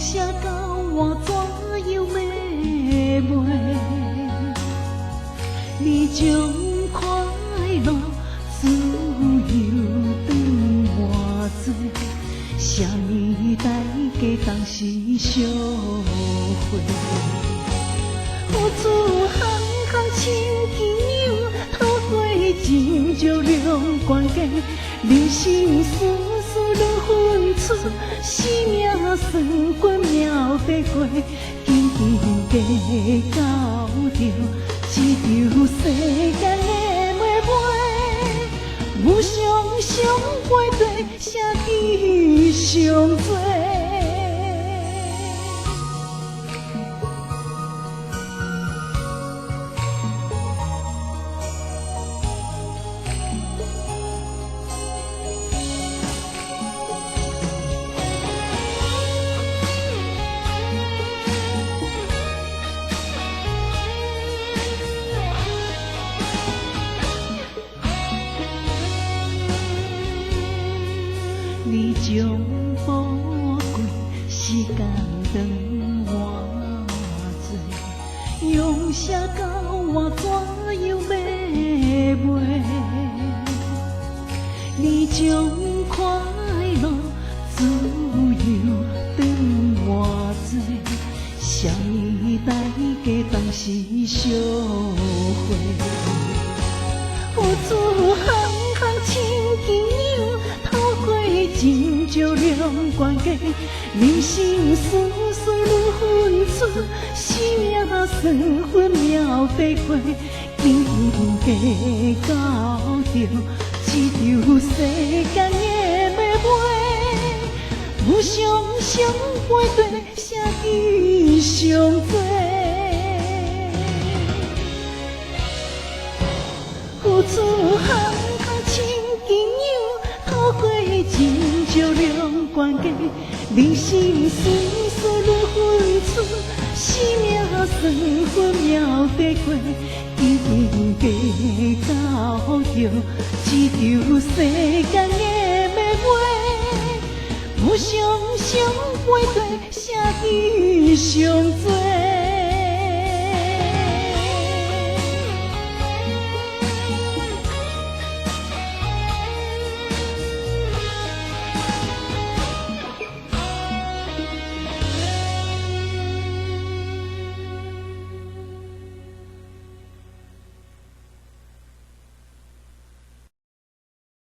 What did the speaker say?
写到我怎样要卖？你将快乐自由转换做啥物代价？当时相会，有次行行亲像牛，透过真少两关家，人生事事愈分出，生命算过秒得过，紧紧加到着一场世间的买卖，有双双背对，写起上多。你将宝贵时间长换做，用写到我怎样要卖？你将快乐自由转换做啥物代价？当时相会，有次行行亲像牛，透过真少两关家，人生事事愈分出，生命算分秒得过，紧紧加到着一场世间的买卖，有双双背对，写起上多。有次行行亲像牛，透过真少两关家，人生事事愈分出，生命算分秒得过，紧紧加到着一场世间的买卖，有双双背对，写起上多。